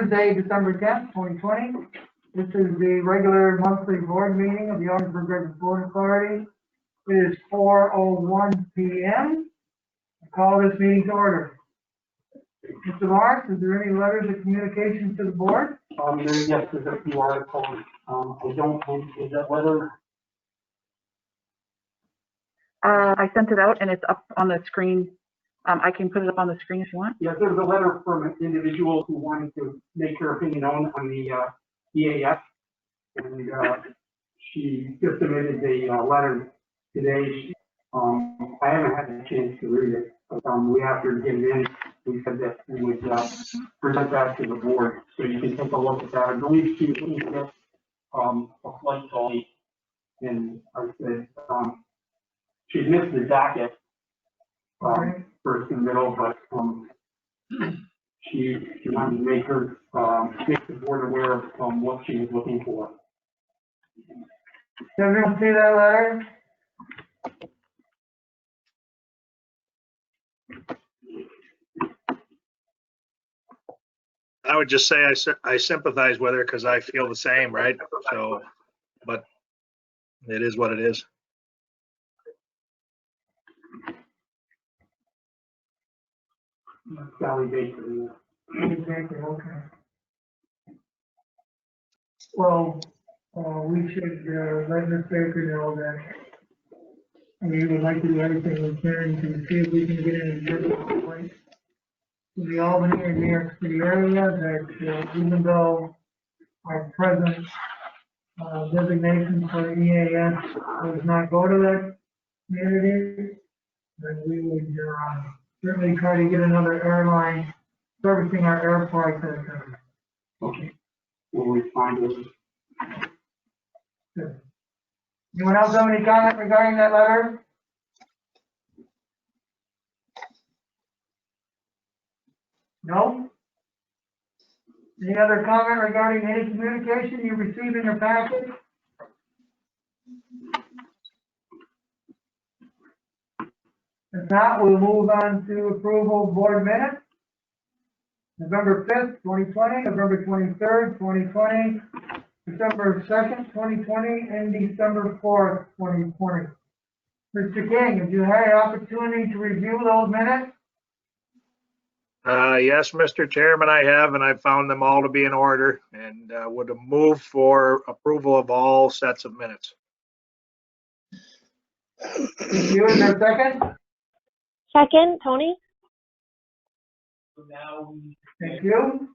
Thursday, December 10th, 2020. This is the regular monthly board meeting of the Orangeburg River Port Authority. It is 4:01 p.m. I call this meeting to order. Mr. Lawrence, is there any letters of communication to the board? Yes, there's a few articles. I don't think, is that letter? I sent it out and it's up on the screen. I can put it up on the screen if you want. Yeah, there was a letter from an individual who wanted to make her opinion known on the EAF. And she just submitted the letter today. I haven't had a chance to read it, but we have to get it in. We said that we would present that to the board, so you can take a look at that. I believe she didn't get a flight delay, and I said she missed the docket first and middle, but she wanted to make the board aware of what she was looking for. Does everyone see that letter? I would just say I sympathize with her because I feel the same, right? So, but it is what it is. Sally Baker. Exactly, okay. Well, we should let Ms. Baker know that we would like to do everything we can to see if we can get an adjustment point to the Albany and New York City area, that even though our present designation for EAS does not go to that community, then we would certainly try to get another airline servicing our airport. Okay. We'll respond to it. Good. Anyone else have any comment regarding that letter? No? Any other comment regarding any communication you received in your package? If not, we'll move on to approval of board minutes. November 5th, 2020, November 23rd, 2020, December 2nd, 2020, and December 4th, 2020. Mr. King, have you had an opportunity to review those minutes? Yes, Mr. Chairman, I have, and I found them all to be in order and would move for approval of all sets of minutes. You, is there a second? Second, Tony? Thank you.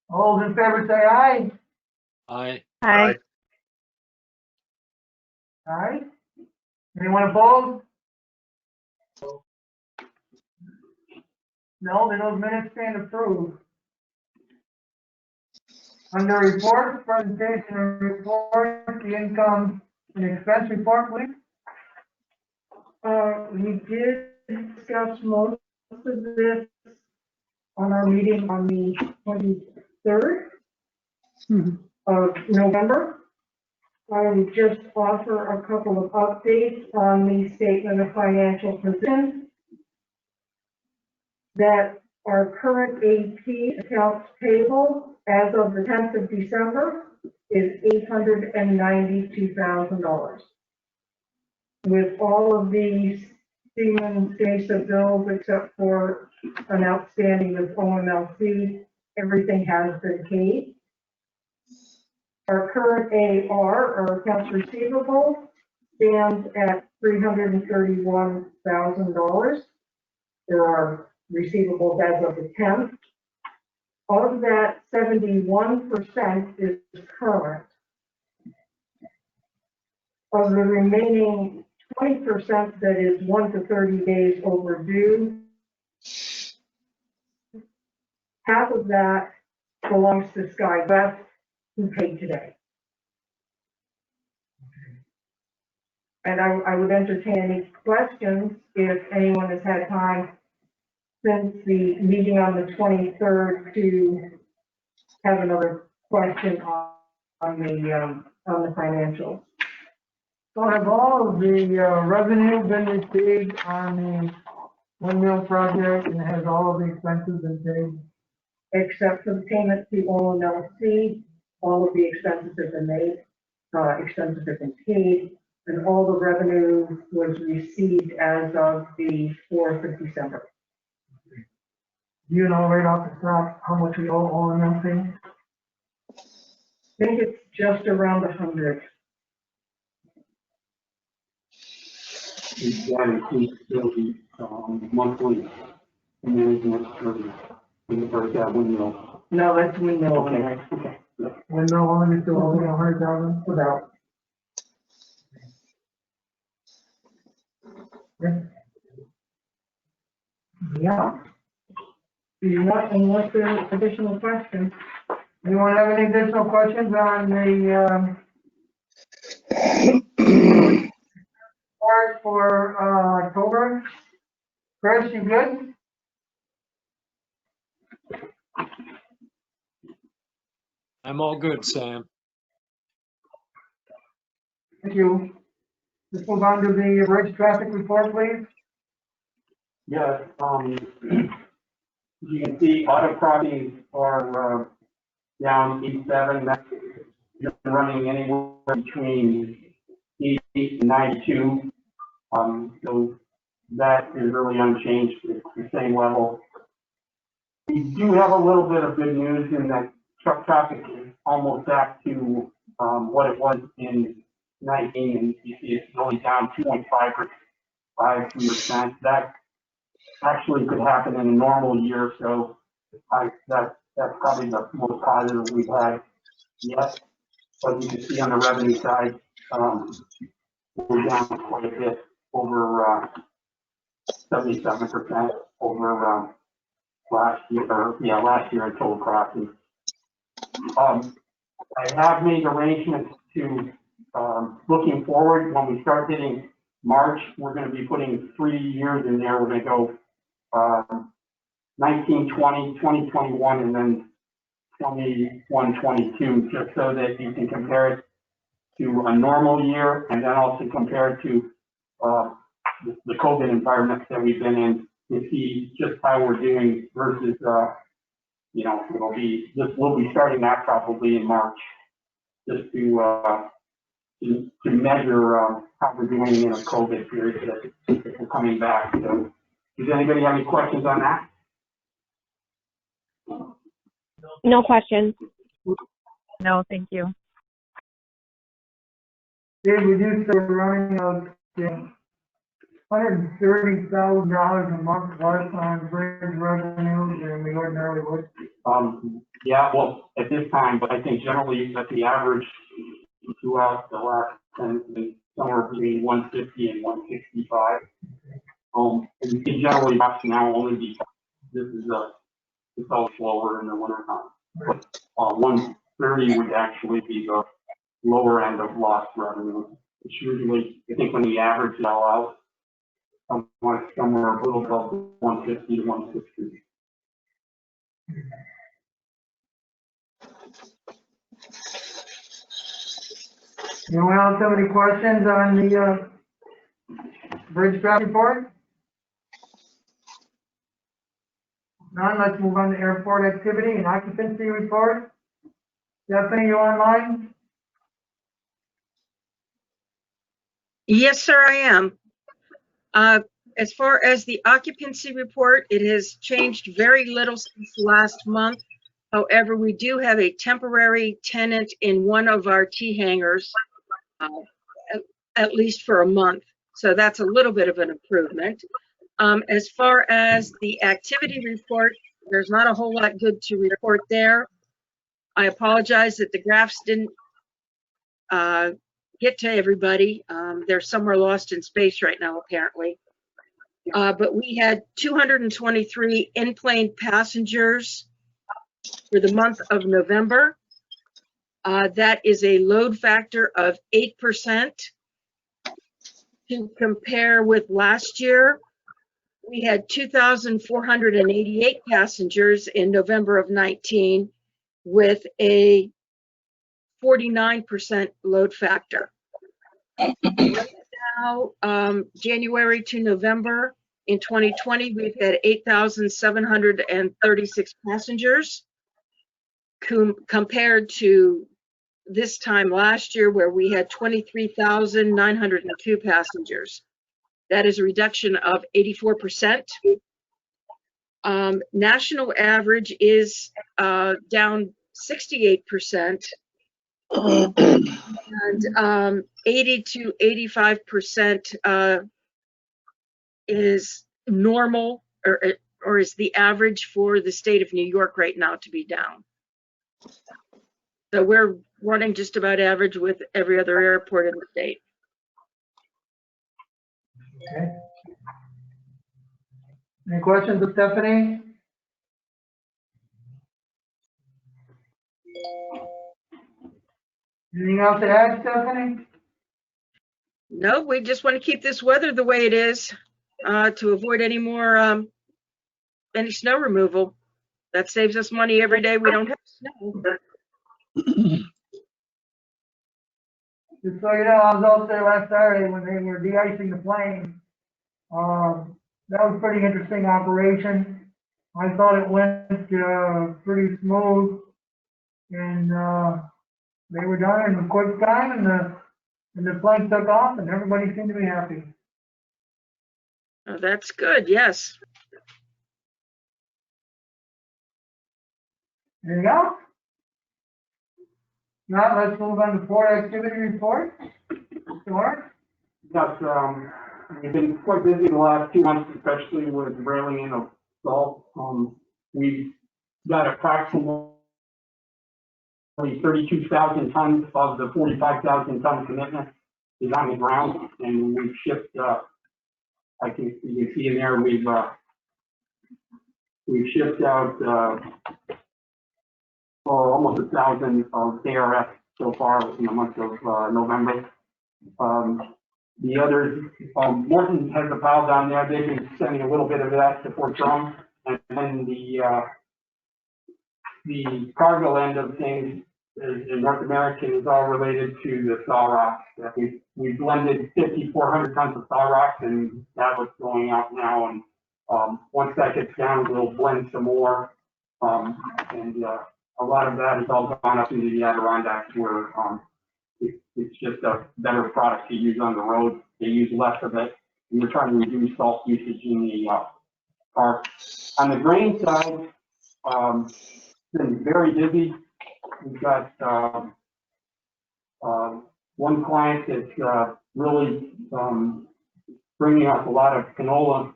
All those in favor say aye. Aye. Aye. Aye. Anyone opposed? No, then those minutes stand approved. Under reports, presentation of report, the income and expense report, please. We did discuss most of this on our meeting on the 23rd of November. I would just offer a couple of updates on the statement of financial position. That our current AP accounts payable as of the 10th of December is $892,000. With all of these Siemens-Mesa bills, except for an outstanding with OMLC, everything has been paid. Our current AR, or accounts receivable, stands at $331,000. There are receivables as of the 10th. Of that, 71% is current. Of the remaining 20% that is 1 to 30 days overdue, half of that belongs to Sky West, who paid today. And I would entertain any questions if anyone has had time since the meeting on the 23rd to have another question on the financials. So have all of the revenue been received on the windmill project, and has all of the expenses been paid? except for the payment to OMLC. All of the expenses have been made, expenses have been paid, and all the revenue was received as of the 4th of December. Do you know right off the top how much we owe all in them things? I think it's just around 100. That includes the, monthly management for that windmill. No, that's windmill. Okay. When no one is still owing 100,000? Without. Yeah. Do you want, unless there's additional questions? Anyone have any additional questions on the, warrant for, October? Chris, you good? I'm all good, Sam. Thank you. Let's move on to the bridge traffic report, please. Yeah, you can see auto crossings are, down E7, that's running anywhere between 88 and 92. So that is really unchanged, it's the same level. We do have a little bit of good news in that truck traffic is almost back to, what it was in 19, and you see it's only down 2.5%. That actually could happen in a normal year, so that's probably the most positive we've had yet. But you can see on the revenue side, we're down quite a bit, over 77% over last year in total crossings. I have made arrangements to, looking forward, when we start hitting March, we're going to be putting 3 years in there. We're going to go 19, 20, 20, 21, and then 21, 22, just so that you can compare it to a normal year, and then also compare it to the COVID environment that we've been in to see just how we're doing versus, we'll be starting that probably in March, just to measure how we're doing in a COVID period that we're coming back. So, does anybody have any questions on that? No questions. No, thank you. Dave, we do start running out $130,000 a month less on bridge revenues than we ordinarily would. Yeah, well, at this time, but I think generally that the average throughout the last 10 has been somewhere between 150 and 165. And you can generally watch now only because this is it's all slower in the winter time. But 130 would actually be the lower end of lost revenue. It's usually, I think when we average it all out, somewhere a little above 150 to 160. Anyone else have any questions on the bridge traffic report? None, let's move on to airport activity and occupancy report. Stephanie, you online? Yes, sir, I am. As far as the occupancy report, it has changed very little since last month. However, we do have a temporary tenant in one of our T hangars, at least for a month. So that's a little bit of an improvement. As far as the activity report, there's not a whole lot good to report there. I apologize that the graphs didn't get to everybody. They're somewhere lost in space right now, apparently. But we had 223 in-plane passengers for the month of November. That is a load factor of 8%. To compare with last year, we had 2,488 passengers in November of 19 with a 49% load factor. Right now, January to November, In 2020, we've had 8,736 passengers compared to this time last year where we had 23,902 passengers. That is a reduction of 84%. National average is down 68%, and 80 to 85% is normal, or is the average for the state of New York right now to be down. So we're running just about average with every other airport in the state. Okay. Any questions of Stephanie? Anything else to add, Stephanie? No, we just want to keep this weather the way it is to avoid any more any snow removal. That saves us money every day we don't have snow. Just so you know, I was out there last Saturday when they were de-icing the plane. That was a pretty interesting operation. I thought it went pretty smooth, and they were done in a quick time, and the plane took off, and everybody seemed to be happy. Oh, that's good, yes. There you go. Now let's move on to port activity report. Mr. Mark? Yes, we've been quite busy the last 2 months, especially with railing in of salt. We've got approximately 32,000 tons of the 45,000 ton commitment is on the ground, and we've shipped, you can see in there, we've shipped out, almost 1,000 of ARF so far in the month of November. The others, Morton has a pile down there. They've been sending a little bit of that to Fort Drum, and then the cargo end of things in North American is all related to the saw rocks. We blended 5,400 tons of saw rocks, and that was going out now. And once that gets down, we'll blend some more. And a lot of that has all gone up into the Adirondacks, where it's just a better product to use on the road. They use less of it, and we're trying to reduce salt usage in the park. On the grain side, it's been very busy. We've got one client that's really bringing us a lot of canola,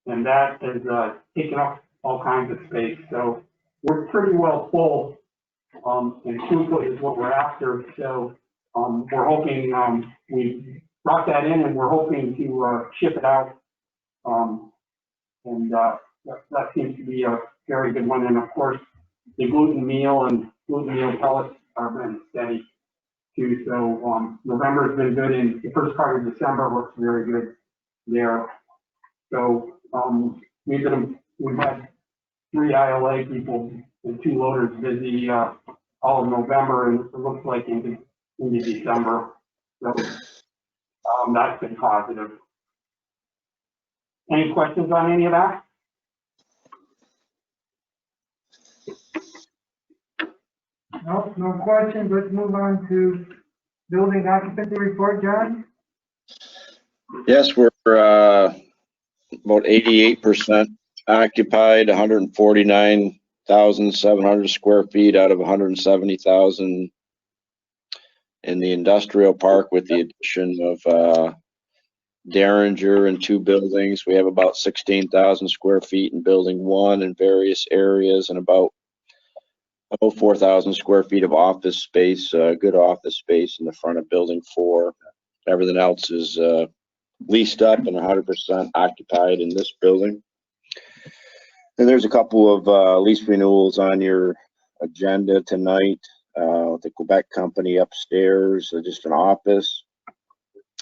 and that has taken up all kinds of space. So we're pretty well full, and throughput is what we're after. So we're hoping we brought that in, and we're hoping to ship it out. And that seems to be a very good one. And of course, the gluten meal and gluten meal pellets have been steady too. So November has been good, and the first part of December looks very good there. So we've had 3 ILA people and 2 loaders busy all of November, and it looks like into December. So that's been positive. Any questions on any of that? No, no questions. Let's move on to building occupancy report, John. Yes, we're about 88% occupied, 149,700 square feet out of 170,000 in the industrial park, with the addition of Derringer and 2 buildings. We have about 16,000 square feet in building 1 in various areas, and about 4,000 square feet of office space, good office space in the front of building 4. Everything else is leased up and 100% occupied in this building. And there's a couple of lease renewals on your agenda tonight. The Quebec company upstairs, just an office,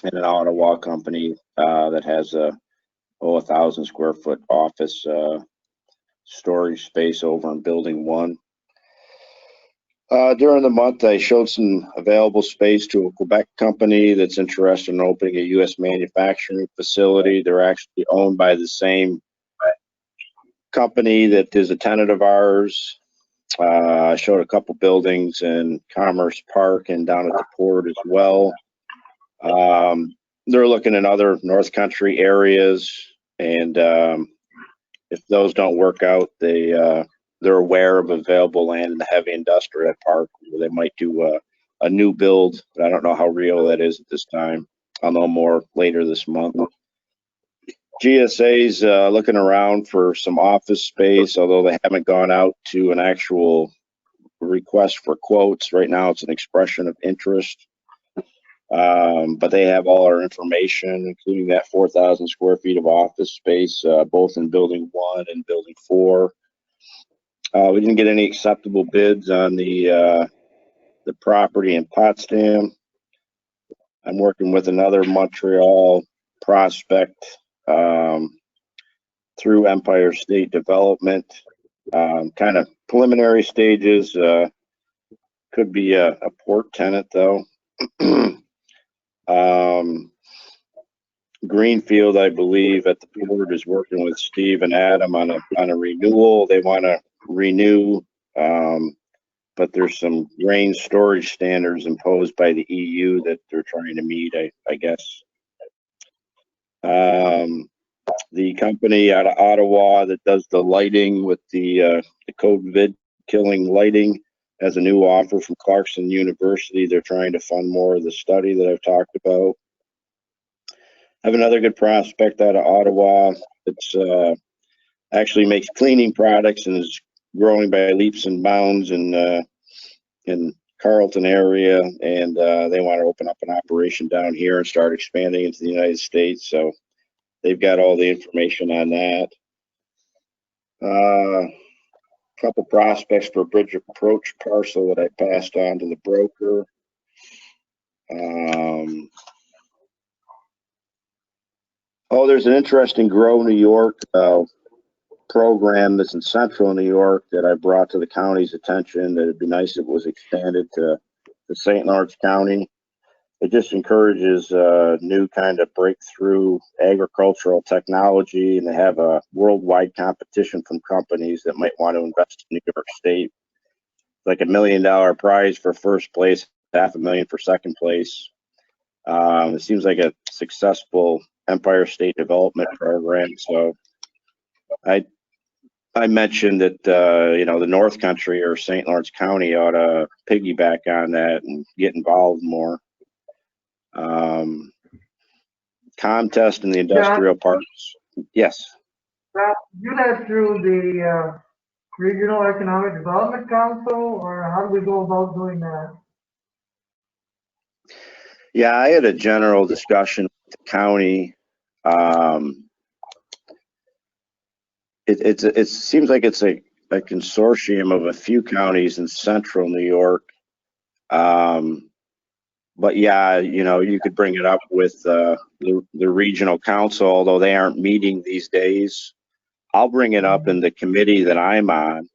and an Ottawa company that has a 1,000 square foot office storage space over in building 1. During the month, I showed some available space to a Quebec company that's interested in opening a U.S. manufacturing facility. They're actually owned by the same company that is a tenant of ours. I showed a couple buildings in Commerce Park and down at the port as well. They're looking in other North Country areas, and if those don't work out, they're aware of available land in the heavy industrial park where they might do a new build, but I don't know how real that is at this time. I'll know more later this month. GSA's looking around for some office space, although they haven't gone out to an actual request for quotes. Right now, it's an expression of interest. But they have all our information, including that 4,000 square feet of office space, both in building 1 and building 4. We didn't get any acceptable bids on the property in Potsdam. I'm working with another Montreal prospect through Empire State Development. Kind of preliminary stages. Could be a port tenant though. Greenfield, I believe, at the port is working with Steve and Adam on a renewal. They want to renew, but there's some grain storage standards imposed by the EU that they're trying to meet, I guess. The company out of Ottawa that does the lighting with the COVID killing lighting has a new offer from Clarkson University. They're trying to fund more of the study that I've talked about. I have another good prospect out of Ottawa that's actually makes cleaning products and is growing by leaps and bounds in Carleton area, and they want to open up an operation down here and start expanding into the United States. So they've got all the information on that. Couple prospects for a bridge approach parcel that I passed on to the broker. There's an interesting Grow New York program that's in central New York that I brought to the county's attention that it'd be nice if it was expanded to St. Lawrence County. It just encourages new kind of breakthrough agricultural technology, and they have a worldwide competition from companies that might want to invest in New York State. Like $1 million prize for first place, $500,000 for second place. It seems like a successful Empire State Development program. So I mentioned that the North Country or St. Lawrence County ought to piggyback on that and get involved more. Contest in the industrial parks. Yes. You that through the Regional Economic Development Council, or how do we go about doing that? Yeah, I had a general discussion with the county. It seems like it's a consortium of a few counties in central New York. But yeah, you could bring it up with the regional council, although they aren't meeting these days. I'll bring it up in the committee that I'm on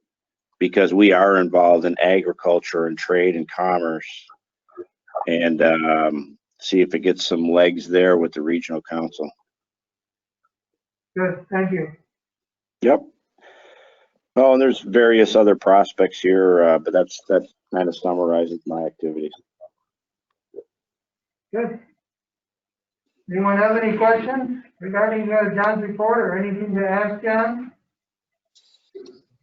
because we are involved in agriculture and trade and commerce, and see if it gets some legs there with the regional council. Good, thank you. Yep. Oh, and there's various other prospects here, but that kind of summarizes my activities. Good. Anyone have any questions regarding John's report or anything to ask John?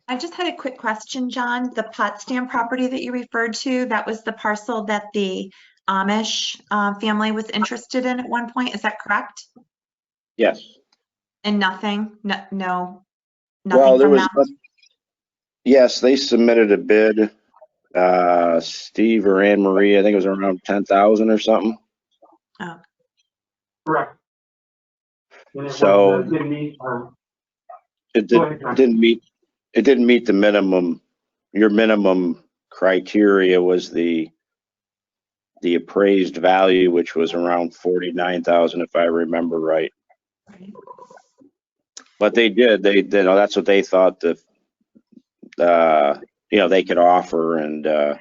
I just had a quick question, John. The Potsdam property that you referred to, that was the parcel that the Amish family was interested in at one point. Is that correct? Yes. And nothing? No. Well, there was. Them? Yes, they submitted a bid. Steve or Anne Marie, I think it was around 10,000 or something. Oh. Correct. And So didn't meet, it didn't meet the minimum. Your minimum criteria was the appraised value, which was around 49,000, if I remember right. But they did. That's what they thought that they could offer, and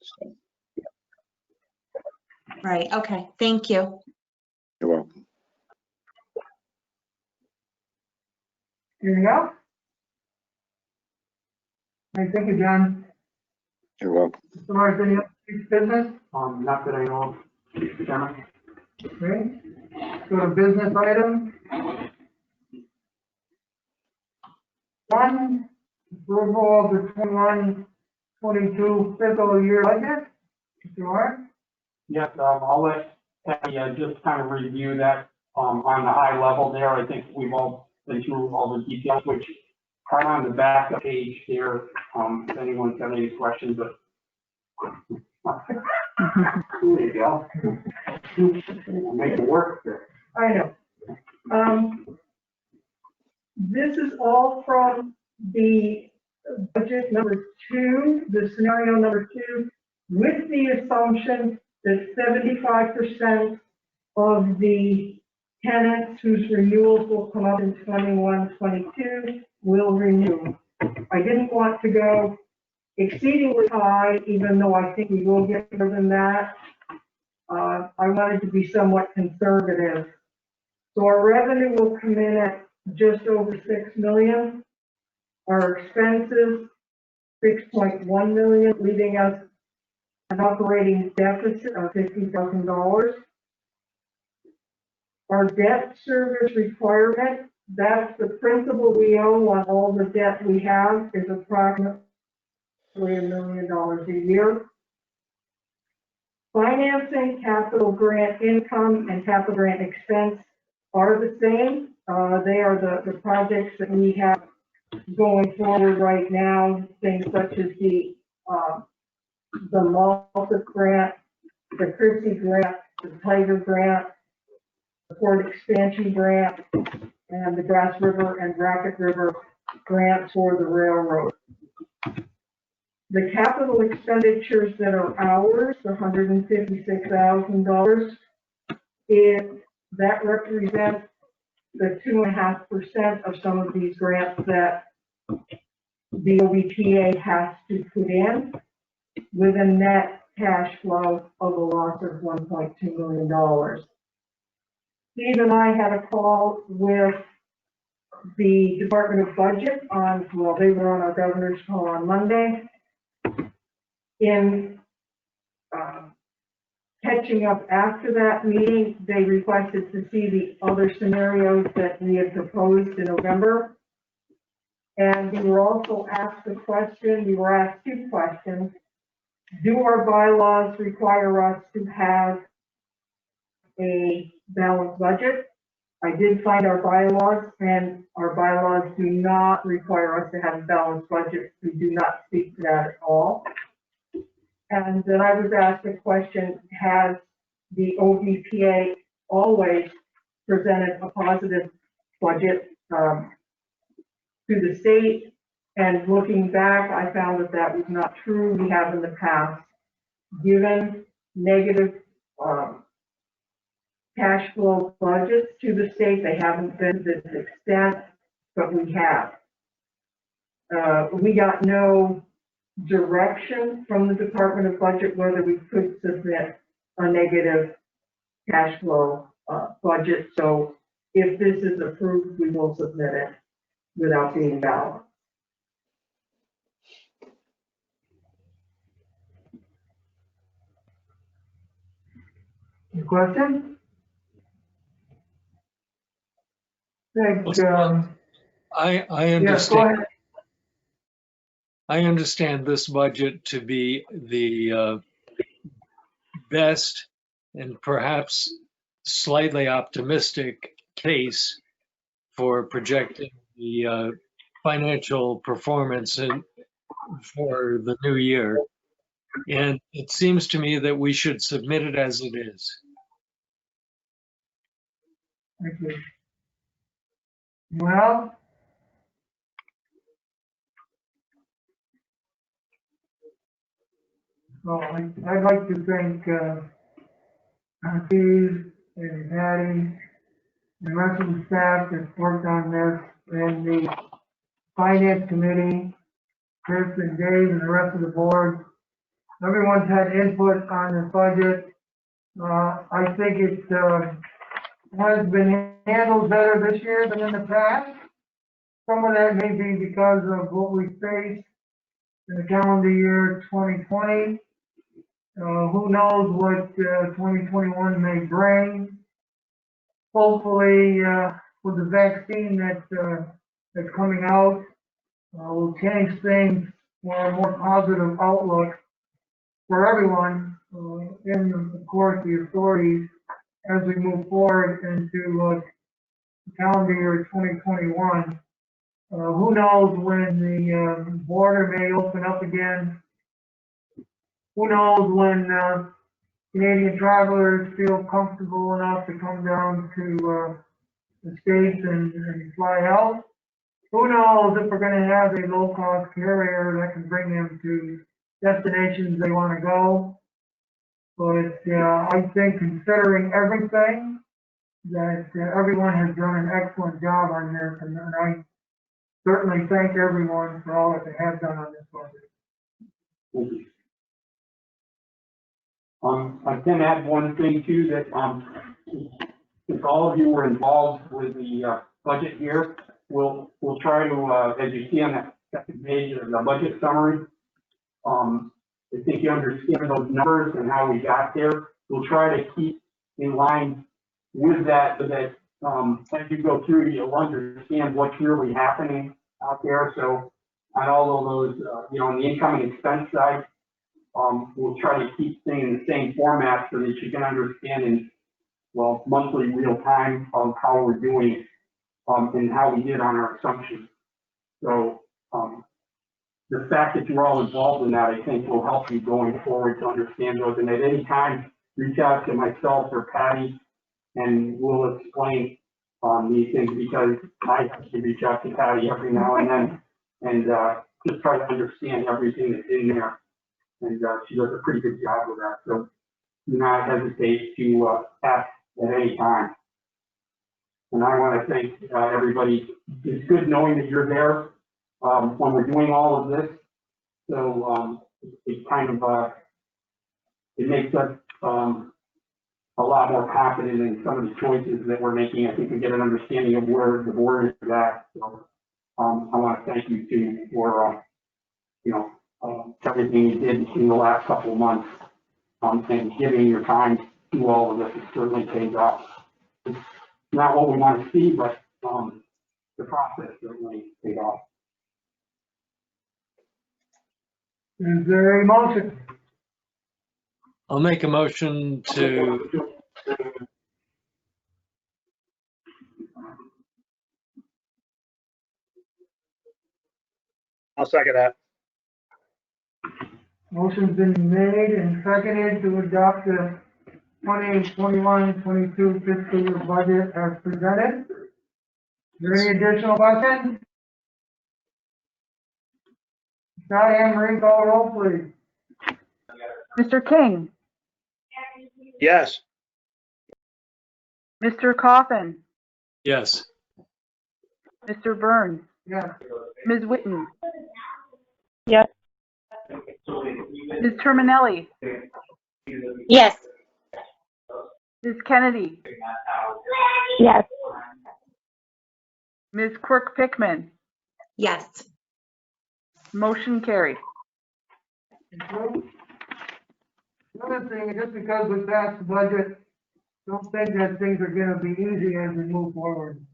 So, Right, okay, thank you. you're welcome. Anything else? All right, thank you, John. You're welcome. As far as any other business, Not that I know of, Mr. Chairman. okay, go to business item. One, approval of the 21-22 fiscal year budget. Mr. Warren? Yes, I'll let Patty just kind of review that on the high level there. I think we've all been through all the details, which are on the back of the page there, if anyone's got any questions, but. There you go. Make it work there. I know. This is all from the budget number 2, the scenario number 2, with the assumption that 75% of the tenants whose renewals will come up in 21-22 will renew. I didn't want to go exceedingly high, even though I think we will get better than that. I wanted to be somewhat conservative. So our revenue will come in at just over 6 million. Our expenses, 6.1 million, leaving us an operating deficit of $50,000. Our debt service requirement, that's the principal we owe on all the debt we have, is approximately $1 million a year. Financing, capital grant income, and capital grant expense are the same. They are the projects that we have going forward right now, things such as the Malta grant, the Christie grant, the Tiger grant, the Port Expansion grant, and the Grass River and Racket River grants for the railroad. The capital expenditures that are ours, the $156,000, that represents the 2.5% of some of these grants that the OBPA has to put in, with a net cash flow of a loss of $1.2 million. Steve and I had a call with the Department of Budget they were on our governor's call on Monday. In catching up after that meeting, they requested to see the other scenarios that we had proposed in November. And we were also asked two questions. Do our bylaws require us to have a balanced budget? I did find our bylaws, and our bylaws do not require us to have a balanced budget. We do not speak to that at all. And then I was asked the question, has the OBPA always presented a positive budget to the state? And looking back, I found that that was not true. We have in the past given negative cash flow budgets to the state. They haven't been to this extent, but we have. We got no direction from the Department of Budget whether we could submit a negative cash flow budget. So if this is approved, we will submit it without being balanced. Any questions? Thanks, I yes, go understand. ahead. I understand this budget to be the best and perhaps slightly optimistic case for projecting the financial performance for the new year. And it seems to me that we should submit it as it is. Thank you. Well, I'd like to thank Steve and Patty and the rest of the staff that's worked on this, and the finance committee, Chris and Dave and the rest of the board everyone's had input on the budget. I think it, has been handled better this year than in the past. Some of that may be because of what we faced in the calendar year 2020. Who knows what 2021 may bring. Hopefully, with the vaccine that's coming out, will change things for a more positive outlook for everyone, and of course the authorities as we move forward into calendar year 2021. Who knows when the border may open up again? Who knows when Canadian travelers feel comfortable enough to come down to the States and fly out? Who knows if we're going to have a low-cost carrier that can bring them to destinations they want to go? But I think considering everything, that everyone has done an excellent job on this, and I certainly thank everyone for all that they have done on this budget. Thank you. I can add one thing too, that if all of you were involved with the budget here, we'll try to, as you see on that second page of the budget summary, I think you understand those numbers and how we got there. We'll try to keep in line with that, so that as you go through, you'll understand what's really happening out there. So on all of those, on the income and expense side, we'll try to keep things in the same format so that you can understand in, well, monthly real time of how we're doing and how we did on our assumptions. So the fact that you're all involved in that, I think, will help you going forward to understand those. And at any time, reach out to myself or Patty, and we'll explain these things, because I have to reach out to Patty every now and then and just try to understand everything that's in there. And she does a pretty good job with that. So do not hesitate to ask at any time. And I want to thank everybody. It's good knowing that you're there when we're doing all of this. So it kind of, it makes us a lot more confident in some of the choices that we're making. I think we get an understanding of where the board is at. So I want to thank you too for, everything you did in the last couple of months, and giving your time to all of this. It certainly pays off. It's not what we want to see, but the process certainly paid off. Is there a motion? I'll make a motion to, I'll second that. Motion's been made and seconded to adopt the 2021-22 fiscal year budget as presented. Is there any additional questions? Diane, Marie, call the roll, please. Mr. King, Yes. Mr. Coffin, yes. Mr. Burns, Yes. Ms. Witten, Yes. Ms. Terminelli, Yes. Ms. Kennedy, Yes. Ms. Quirk Pickman, Yes. motion carried. Another thing, just because we passed the budget, don't think that things are gonna be easy as we move forward.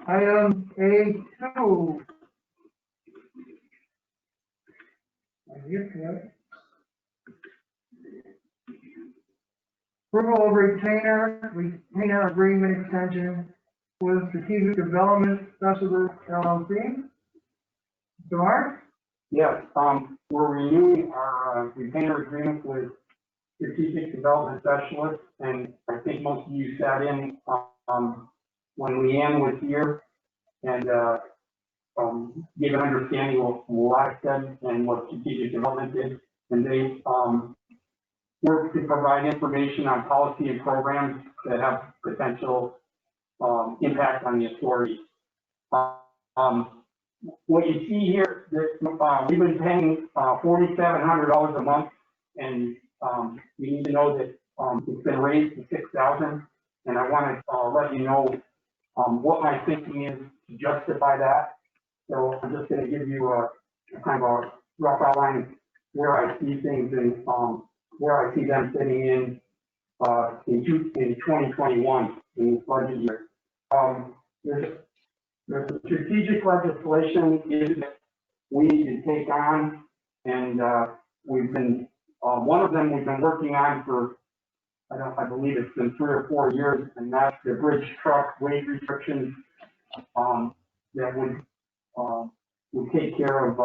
Item A2. Approval of retainer agreement extension with Strategic Development Specialist LLC. Mr. Mark? Yes, we're renewing our retainer agreement with Strategic Development Specialists, and I think most of you sat in when Leanne was here and gave an understanding of what I said and what Strategic Development did. And they work to provide information on policy and programs that have potential impact on the authority. what you see here, that, we've been paying, $4,700 a month, and, you need to know that, it's been raised to 6,000, and I want to, let you know, what my thinking is to justify that. So I'm just gonna give you a kind of a rough outline of where I see things and, where I see them fitting in 2021 in this budget year. There's a strategic legislation that we need to take on, and we've been, one of them we've been working on for, I believe it's been 3 or 4 years, and that's the bridge truck weight restrictions that would take care of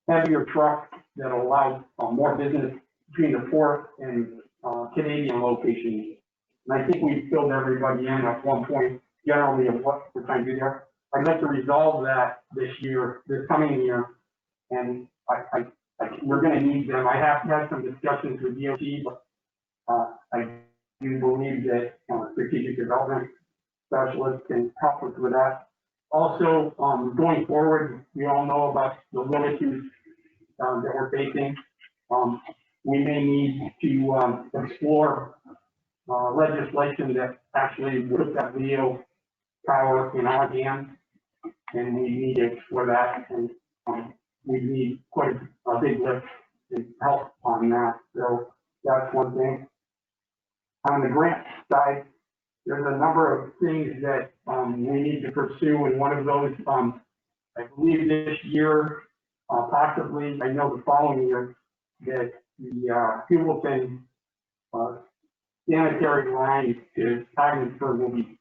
heavier trucks that allow more business between the port and Canadian locations. And I think we filled everybody in at one point generally of what we're trying to do there. I'd like to resolve that this coming year, and we're going to need them. I have had some discussions with DOT, but I do believe that strategic development specialists can help us with that. Also, going forward, we all know about the limitations that we're facing. We may need to explore legislation that actually puts that video power in our hands, and we need to explore that, and we need quite a big lift and help on that. So that's one thing. On the grant side, there's a number of things that we need to pursue, and one of those, I believe this year, possibly, I know the following year, that the Hewlton sanitary line to Cogninsburg will be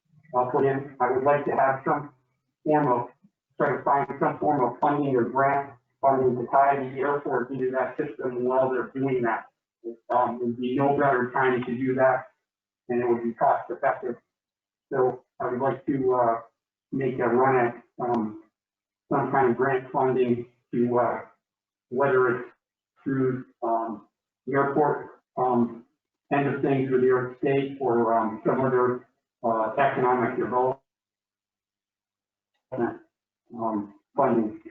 put in. I would like to have some form of, try to find some form of funding or grant funding to tie the airport into that system while they're doing that. It would be no better time to do that, and it would be cost effective. So I would like to make a run at some kind of grant funding to whether it's through the airport end of things with New York State or some other economic development funding.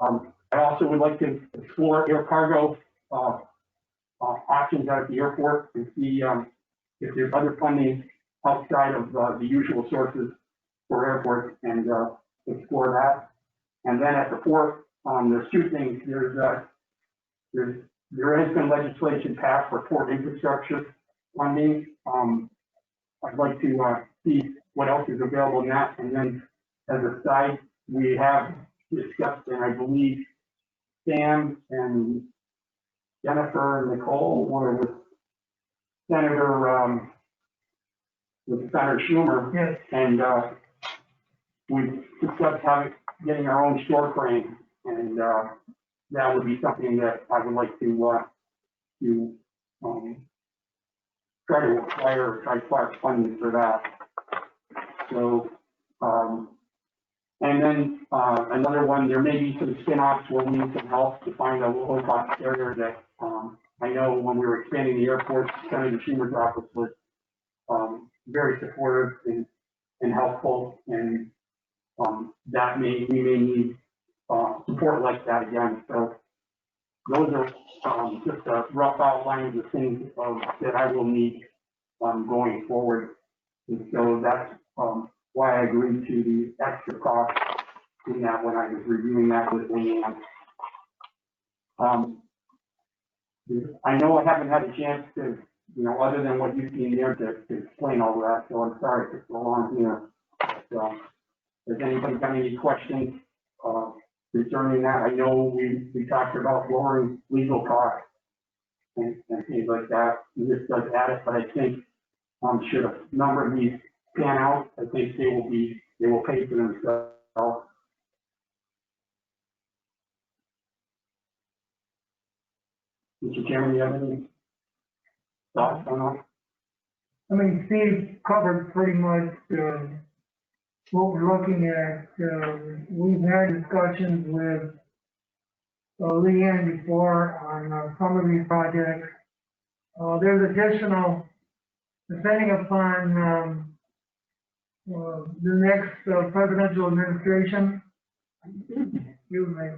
I also would like to explore air cargo options out at the airport and see if there's other funding outside of the usual sources for airports, and explore that. And then at the port, there's two things. There has been legislation passed for port infrastructure funding. I'd like to see what else is available in that. And then as a side, we have discussed, and I believe Sam and Jennifer and Nicole were with Senator Schumer. Yes. And we discussed getting our own store crane, and that would be something that I would like to try to acquire funding for that. So, and then another one, there may be some spin-offs where we need some help to find a low-cost carrier that I know when we were expanding the airport, Senator Schumer's office was very supportive and helpful, and that we may need support like that again. So those are just a rough outline of the things that I will need going forward. And so that's why I agreed to the extra cost in that when I was reviewing that with Leanne. I know I haven't had a chance to, other than what you've seen there, to explain all that, so I'm sorry for so long here. So, has anybody got any questions concerning that? I know we talked about lowering legal costs and things like that. This does add it, but I think should a number of these pan out, I think they will pay for themselves. Mr. Chairman, you have any thoughts on that? I mean, Steve covered pretty much what we're looking at. We've had discussions with Leanne before on some of these projects. There's additional, depending upon the next presidential administration, Excuse me.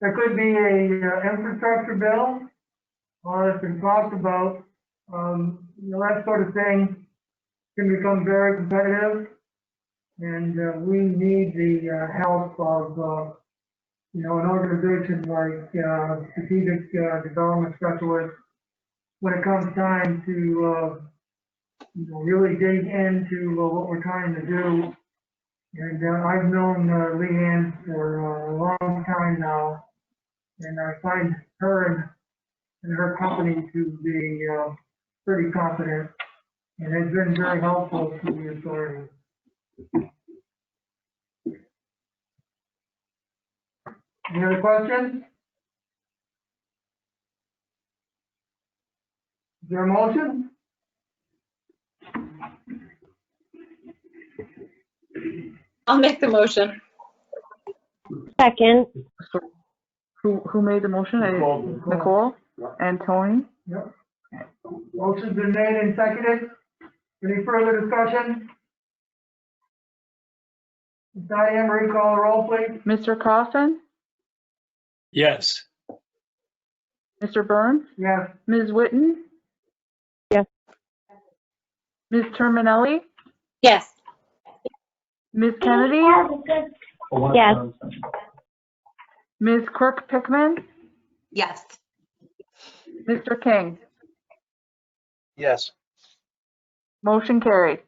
There could be a infrastructure bill, or it's been talked about, that sort of thing can become very competitive. And we need the help of, an organization like Strategic Development Specialists when it comes time to, really dig into what we're trying to do. And I've known Leanne for a long time now, and I find her and her company to be pretty competent, and has been very helpful to the authorities. Any other questions? Is there a motion? I'll make the motion. Second. Who made the motion? Nicole. Nicole Yeah. and Tony? Yep. Motion's been made and seconded. Any further discussion? Diane, Marie, call the roll, please. Mr. Coffin? Yes. Mr. Burns? Yes. Ms. Witten? Yes. Ms. Terminelli? Yes. Ms. Kennedy? Yes. Ms. Quirk Pickman? Yes. Mr. King? Yes. Motion carried.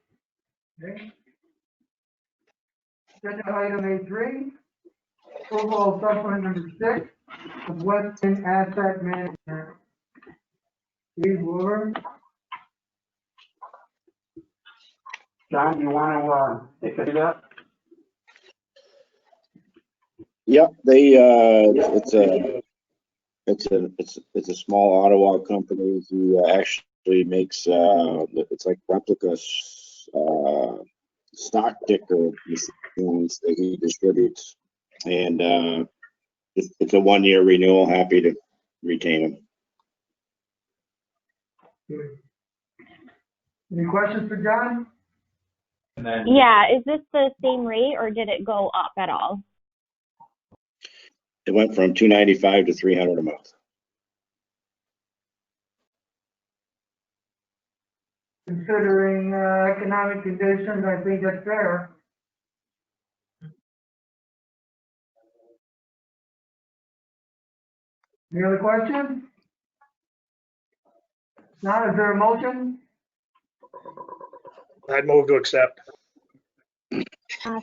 Okay. Agenda item A3, approval of supplement number 6 of West End Asset Management. Steve Woolver. John, you want to take a look at that? Yep, it's a small Ottawa company who actually makes, it's like replica, stock ticker machines that he distributes. And, it's a 1-year renewal. Happy to retain him. Any questions for John? Yeah, is this the same rate or did it go up at all? It went from $295 to $300 a month. Considering economic conditions, I think that's fair. Any other questions? Now, is there a motion? I'd move to accept.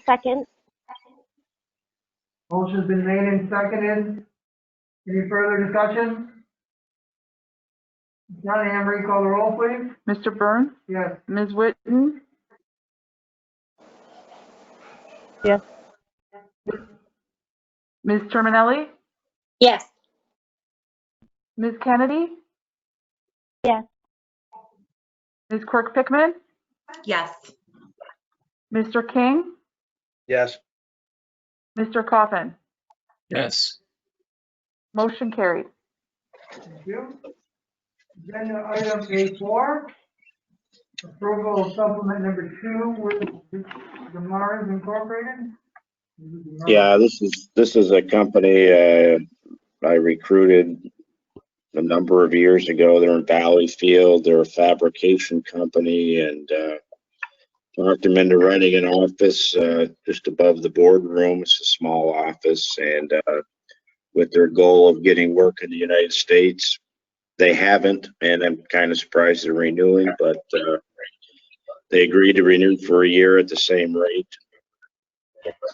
Second. Motion's been made and seconded. Any further discussion? Johnny, Anne Marie, call the roll, please. Mr. Burns? Yes. Ms. Witten? Yes. Ms. Terminelli? Yes. Ms. Kennedy? Yes. Ms. Quirk Pickman? Yes. Mr. King? Yes. Mr. Coffin? Yes. Motion carried. Thank you. Agenda item A4, approval of supplement number 2 with the Mars Incorporated. Yeah, this is a company I recruited a number of years ago. They're in Valleyfield. They're a fabrication company, and talked them into renting an office just above the boardroom. It's a small office, and with their goal of getting work in the United States, they haven't, and I'm kind of surprised they're renewing, but they agreed to renew for a year at the same rate,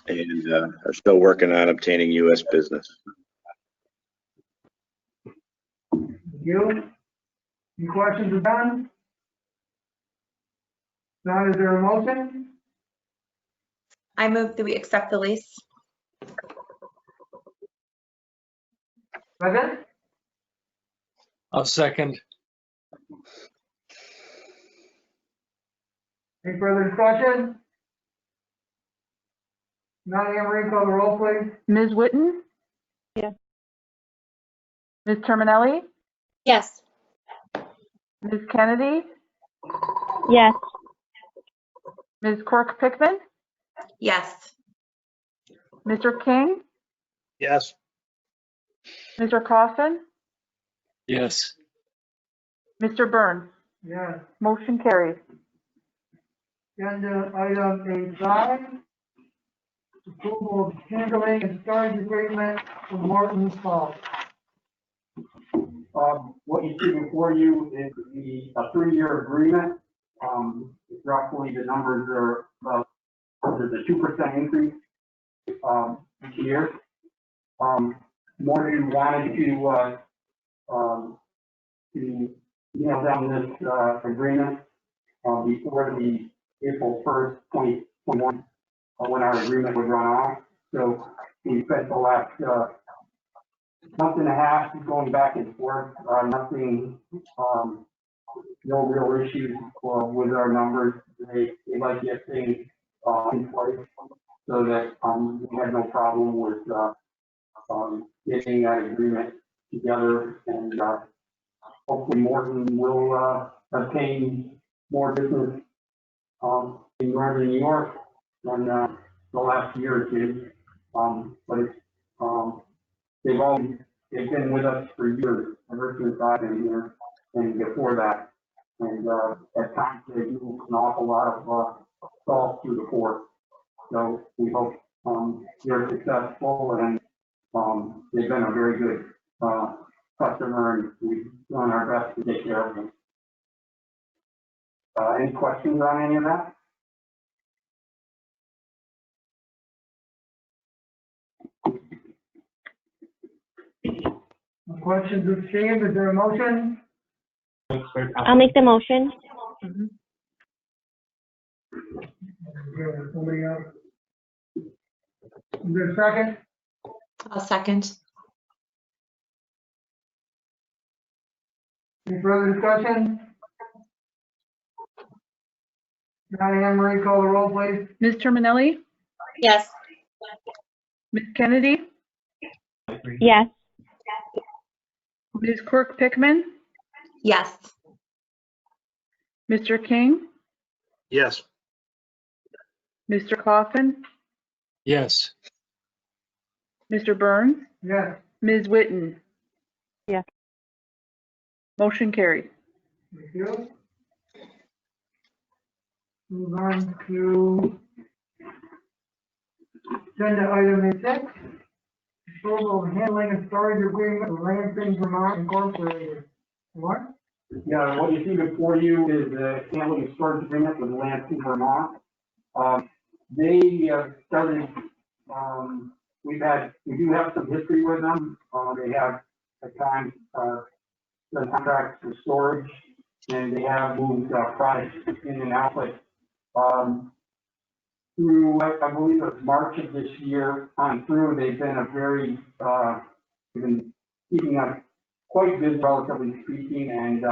and are still working on obtaining U.S. business. Thank you. Any questions are done? Now, is there a motion? I move that we accept the lease. Second? I'll second. Any further discussion? Now, Anne Marie, call the roll, please. Ms. Witten? Yes. Ms. Terminelli? Yes. Ms. Kennedy? Yes. Ms. Quirk Pickman? Yes. Mr. King, Yes. Mr. Coffin, Yes. Mr. Burns. Yes. Motion carries. Agenda item 8.5, approval of handling and storage agreement for Morton Falls. What you see before you is a 3-year agreement. Roughly the numbers are about, there's a 2% increase, each year. Morton wanted to nail down this, agreement, before the April 1st, 2021, when our agreement would run off. So we spent the last, month and a half going back and forth, nothing, no real issues with our numbers. They like to get things in place so that we had no problem with getting that agreement together, and hopefully Morton will obtain more business in northern New York than the last year or two. But it's, they've been with us for years, ever since I've been here and before that. And at times they've moved an awful lot of salt through the port. So we hope they're successful, and they've been a very good customer, and we've done our best to take care of them. Any questions on any of that? No questions of Steve, is there a motion? I'll make the motion. Somebody else? Is there a second? I'll second. Any further discussion? Anne Marie, call the roll, please. Ms. Terminelli, Yes. Ms. Kennedy, Yes. Ms. Quirk Pickman, Yes. Mr. King, Yes. Mr. Coffin, Yes. Mr. Burns, Yes. Ms. Witten. Yes. Motion carried. Thank you. Move on to agenda item 6, approval of handling and storage agreement with Lansing, Vermont Incorporated. What? Yeah, what you see before you is the handling and storage agreement with Lansing, Vermont. They started, we do have some history with them. They have at times done contracts for storage, and they have moved products in and out. But through, I believe it was March of this year on through, they've been a very, they've been keeping us quite busy, relatively speaking, and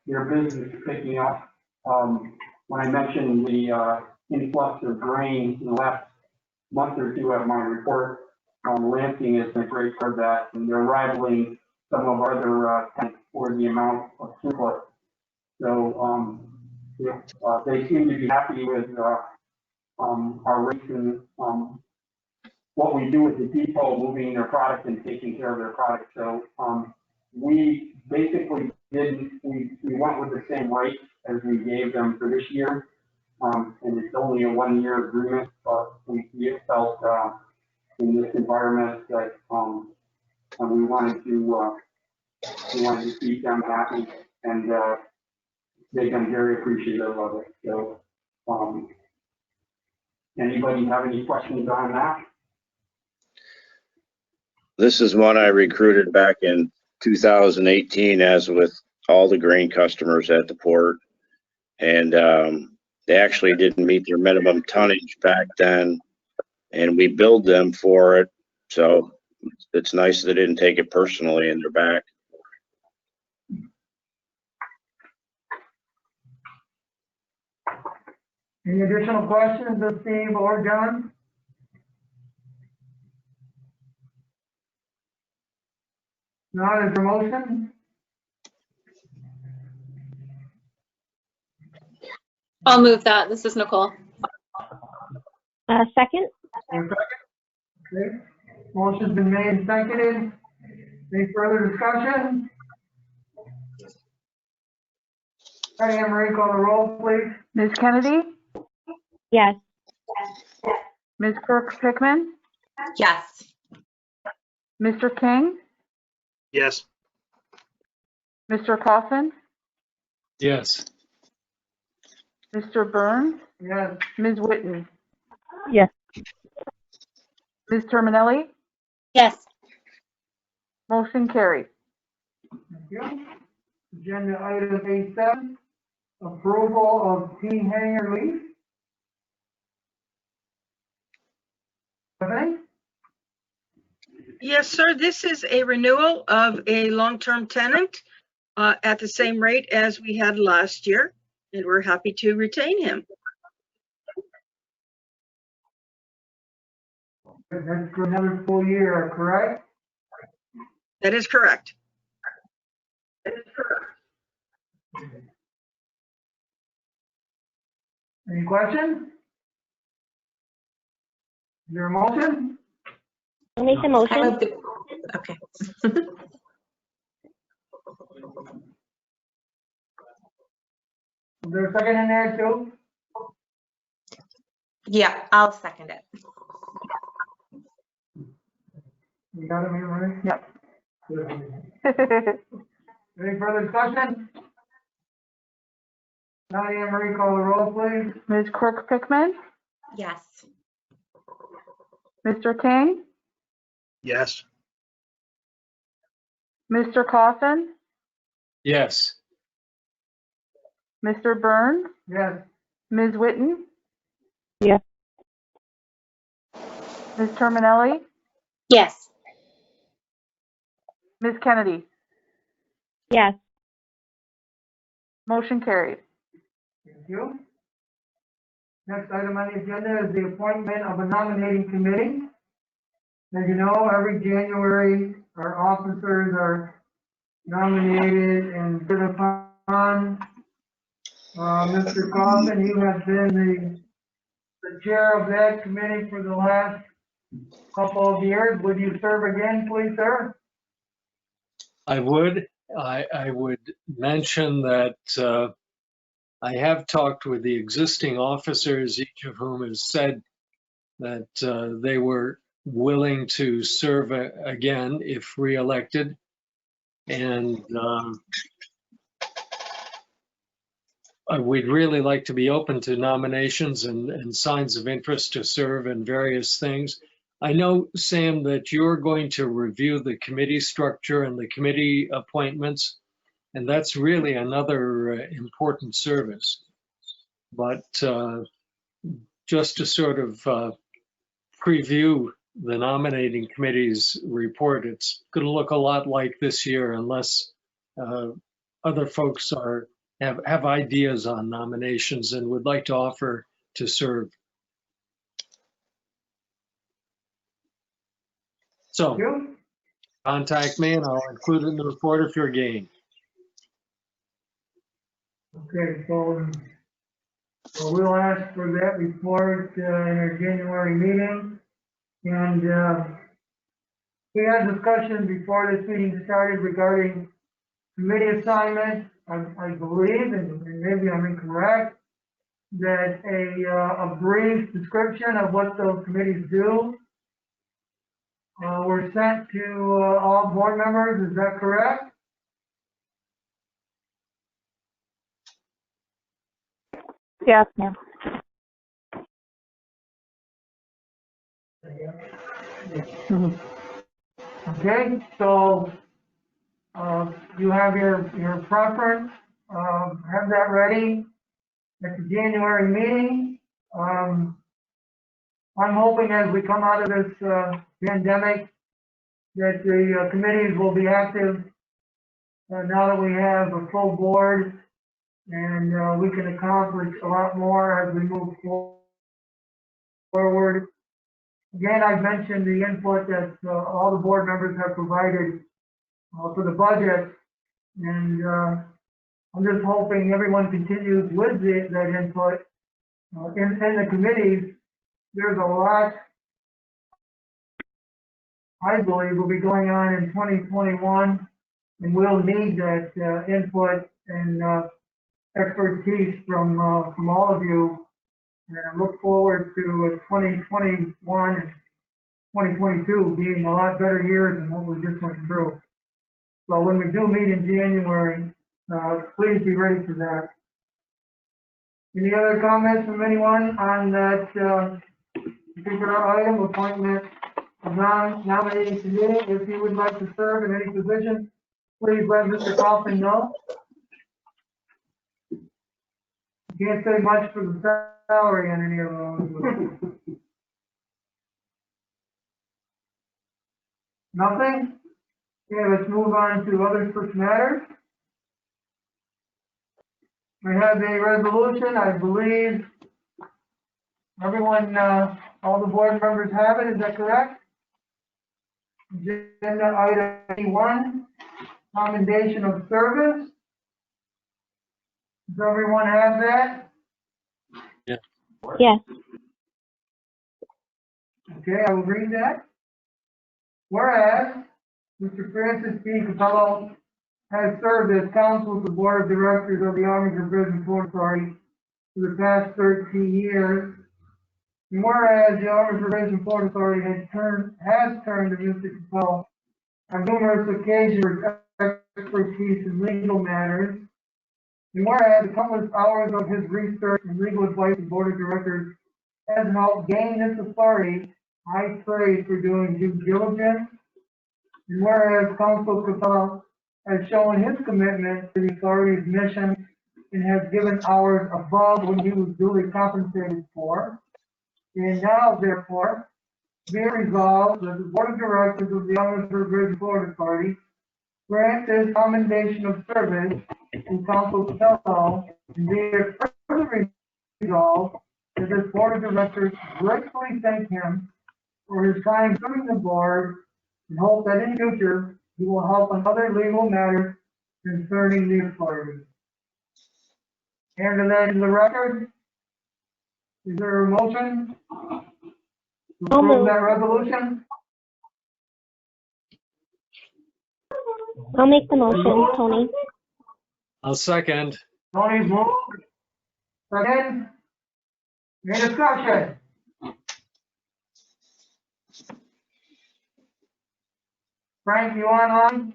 their business is picking up. When I mentioned the influx of grain in the last month or two of my report, Lansing has been great for that, and they're rivaling some of our other tanks for the amount of throughput. So they seem to be happy with our rates and what we do with the depot, moving their product and taking care of their product. So we basically we went with the same rate as we gave them for this year. And it's only a 1-year agreement, but we felt in this environment that we wanted to keep them happy, and they've been very appreciative of it. So anybody have any questions on that? This is one I recruited back in 2018, as with all the grain customers at the port. And they actually didn't meet their minimum tonnage back then, and we billed them for it. So it's nice they didn't take it personally in their back. Any additional questions of Steve or John? Not as a motion? I'll move that. This is Nicole. Second? Or second? Okay. Motion's been made and seconded. Any further discussion? Anne Marie, call the roll, please. Ms. Kennedy, Yes. Ms. Quirk Pickman, Yes. Mr. King, Yes. Mr. Coffin, Yes. Mr. Burns, Yes. Ms. Whitten, Yes. Ms. Terminelli, Yes. motion carried. Thank you. Agenda item A7, approval of T hangar lease. Okay, Yes, sir. This is a renewal of a long-term tenant at the same rate as we had last year, and we're happy to retain him. that's for another full year, correct? That is correct. Any questions? Is there a motion? I'll make the I motion. move the, okay. Is there a second in there too? Yeah, I'll second it. You got it, Marie? Yep. Any further discussion? Nadia Marie, call the roll, please. Ms. Quirk Pickman, Yes. Mr. King, Yes. Mr. Coffin, Yes. Mr. Burns, Yes. Ms. Whitten, Yes. Ms. Terminelli, Yes. Ms. Kennedy, Yes. motion carried. Thank you. Next item on the agenda is the appointment of a nominating committee. As you know, every January, our officers are nominated and put upon. Mr. Coffin, you have been the chair of that committee for the last couple of years. Would you serve again, please, sir? I would. I would mention that I have talked with the existing officers, each of whom has said that they were willing to serve again if reelected. And we'd really like to be open to nominations and signs of interest to serve in various things. I know, Sam, that you're going to review the committee structure and the committee appointments, and that's really another important service. But just to sort of preview the nominating committee's report, it's going to look a lot like this year unless other folks have ideas on nominations and would like to offer to serve. Thank So you. contact me and I'll include it in the report if you're game. Okay, so we'll ask for that report in our January meeting. And we had discussion before this meeting started regarding committee assignments. I believe, and maybe I'm incorrect, that a brief description of what those committees do were sent to all board members. Is that correct? Yes, ma'am. Okay, so you have your preference, have that ready at the January meeting. I'm hoping as we come out of this pandemic that the committees will be active now that we have a full board, and we can accomplish a lot more as we move forward. Again, I've mentioned the input that all the board members have provided for the budget, and I'm just hoping everyone continues with that input. In the committees, there's a lot I believe, will be going on in 2021. And we'll need that input and expertise from all of you. And I look forward to 2021 and 2022 being a lot better years than what we just went through. So when we do meet in January, please be ready for that. Any other comments from anyone on that particular item, appointment of nominating committee? If you would like to serve in any position, please let Mr. Kaufman know. You can't say much for the salary on any of those. Nothing? Okay, let's move on to other such matters. We have a resolution, I believe everyone, all the board members have it, is that correct? Agenda item 1, commendation of service. Does everyone have that? Yes. Okay, I will read that. Whereas Mr. Francis B. Capello has served as counsel to the board of directors of the Army Provision Port Authority for the past 13 years. And whereas the Army Provision Port Authority has turned to Mr. Capello on numerous occasions for expertise in legal matters. And whereas the countless hours of his research and legal advice the board of directors has helped gain this authority high praise for doing due diligence. And whereas Counsel Capello has shown his commitment to the authority's mission and has given hours above what he was duly compensated for. And now, therefore, be it resolved that the board of directors of the Army Provision Port Authority grant this commendation of service to Counsel Capello, and be it further resolved that this board of directors gratefully thank him for his time serving the board and hope that in future he will help on other legal matters concerning the authority. And that in the record, is there a motion to approve that resolution? I'll make the motion, Tony. I'll second. Tony's moved. Second. Any discussion? Frank, you online?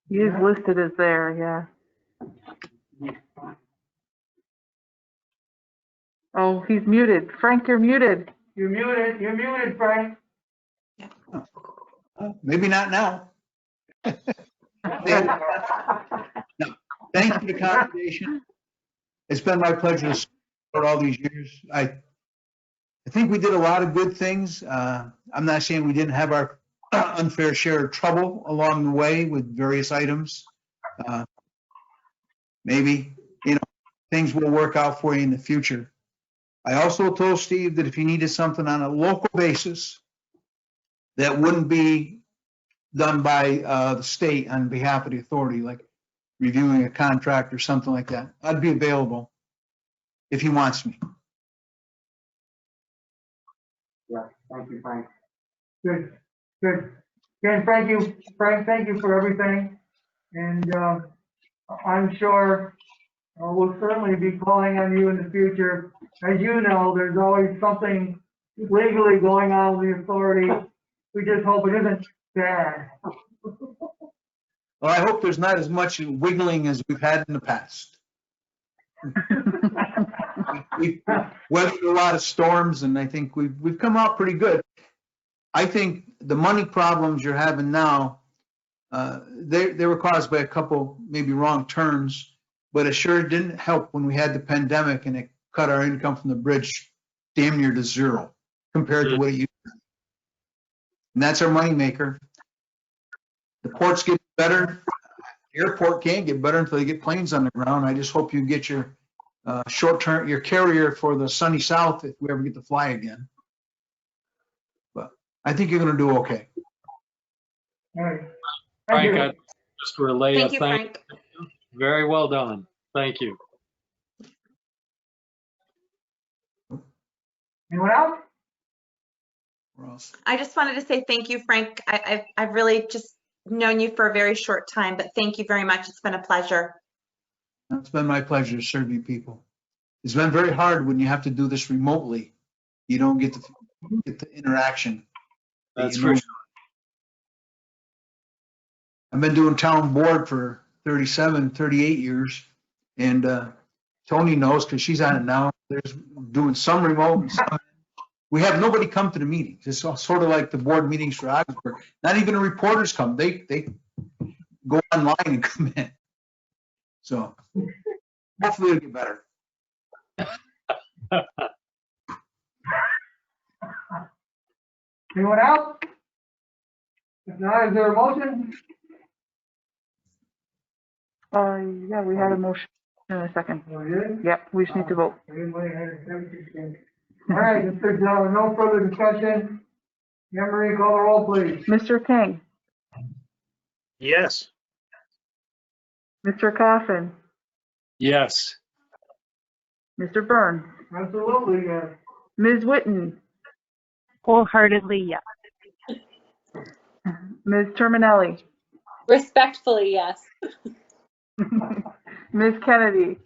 He is listed as there, yeah. Oh, he's muted. Frank, you're muted. You're muted, Frank. Maybe not now. No, thank you for the commendation. It's been my pleasure to support all these years. I think we did a lot of good things. I'm not saying we didn't have our unfair share of trouble along the way with various items. Maybe, things will work out for you in the future. I also told Steve that if he needed something on a local basis that wouldn't be done by the state on behalf of the authority, like reviewing a contract or something like that, I'd be available if he wants me. Yeah, thank you, Frank. Good. Again, thank you, Frank, thank you for everything. And I'm sure we'll certainly be calling on you in the future. As you know, there's always something legally going on with the authority. We just hope it isn't bad. Well, I hope there's not as much wiggling as we've had in the past. We've weathered a lot of storms, and I think we've come out pretty good. I think the money problems you're having now, they were caused by a couple maybe wrong turns, but it sure didn't help when we had the pandemic and it cut our income from the bridge damn near to zero compared to what it used to be. And that's our moneymaker. The port's getting better. The airport can't get better until they get planes on the ground. I just hope you get your short-term, your carrier for the sunny south if we ever get to fly again. But I think you're going to do okay. All right. Frank, I just relay a Thank you, thank Frank. you. Very well done. Thank you. Anyone else? Ross. I just wanted to say thank you, Frank. I've really just known you for a very short time, but thank you very much. It's been a pleasure. It's been my pleasure to serve you people. It's been very hard when you have to do this remotely. You don't get the interaction. that That's you for know. sure. I've been doing town board for 37, 38 years. And Tony knows because she's on it now. There's doing some remote and some. We have nobody come to the meetings. It's sort of like the board meetings for Augsburg. Not even the reporters come. They go online and come in. So hopefully it'll get better. Anyone else? If not, is there a motion? Yeah, we had a motion in a second. Oh, you did? Yep, we just need to vote. Everybody had a 76. All right, if there's no further discussion, Anne Marie, call the roll, please. Mr. King, Yes. Mr. Coffin, Yes. Mr. Byrne, Absolutely, yes. Ms. Witten, Wholeheartedly, yes. Ms. Terminelli, Respectfully, yes. Ms. Kennedy,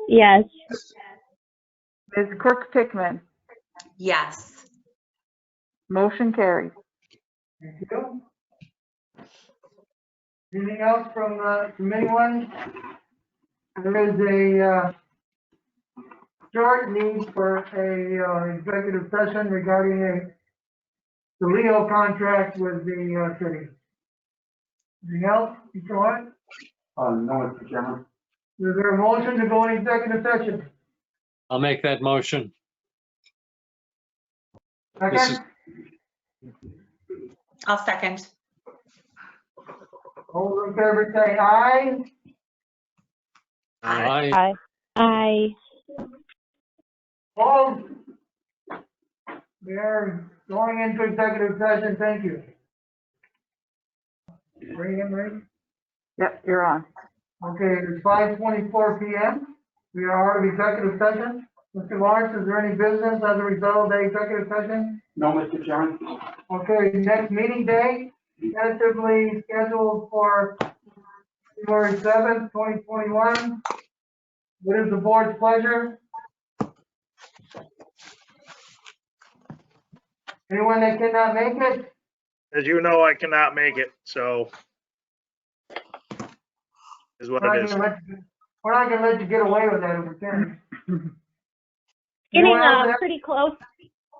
Yes. Ms. Quirk-Pickman. Yes. Motion carried. Thank you. Anything else from anyone? There is a short need for a executive session regarding the Leo contract with the city. Anything else? You go on. No, Mr. Chairman. Is there a motion to go in executive session? I'll make that motion. This is- Second? I'll second. All those in favor say aye. Aye. I Opposed? We are going into executive session. Thank you. Bring it in, Ray. Yep, you're on. Okay, it's 5:24 PM. We are out of executive session. Mr. Lawrence, is there any business as a result of the executive session? No, Mr. Chairman. Okay, next meeting day, tentatively scheduled for February 7th, 2021. What is the board's pleasure? Anyone that cannot make it? As you know, I cannot make it, so is what it is. We're not gonna let you get away with that if we can. getting Anyone else have- pretty close.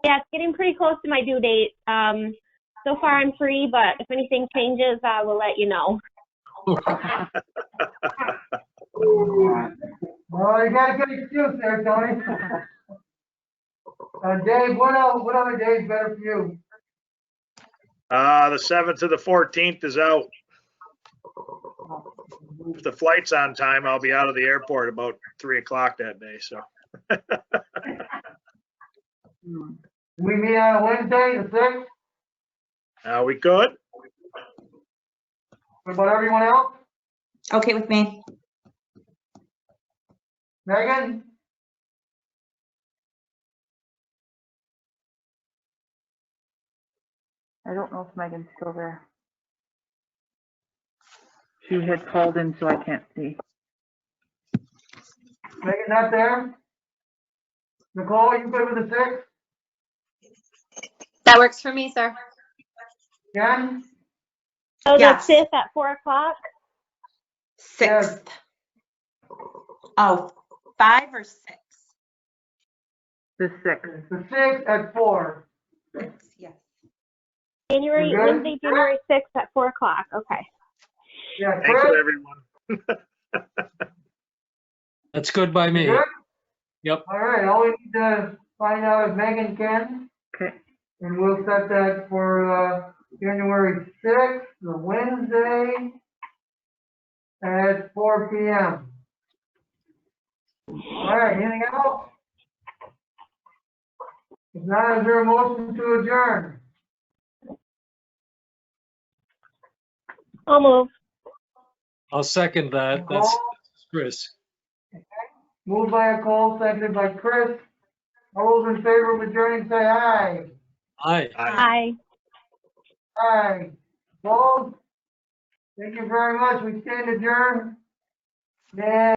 Yeah, it's getting pretty close to my due date. So far I'm free, but if anything changes, I will let you know. Well, you got a good excuse there, Tony. Dave, what other day is better for you? The 7th to the 14th is out. If the flight's on time, I'll be out of the airport about 3 o'clock that day, so. We meet on Wednesday, the 6th? We could. What about everyone else? Okay with me. Megan? I don't know if Megan's still there. She had called in, so I can't see. Megan not there? Nicole, you good with the 6th? That works for me, sir. Jen? So Yes. the 5th at 4 o'clock? 6th. Oh, 5 or 6? The 6th. The 6th at 4. 6, yes. Wednesday, January 6th at 4 o'clock. Okay. Yeah, Thank you, Chris? everyone. That's good by me. Good? Yep. All right, all we need to find out if Megan can, Okay. and we'll set that for January 6th, the Wednesday at 4 PM. All right, anything else? If not, is there a motion to adjourn? I'll move. I'll second that. That's Chris. Moved by Nicole, seconded by Chris. All those in favor of adjourning, say aye. Aye. Aye. Aye. Opposed? Thank you very much. We stand adjourned. Yeah.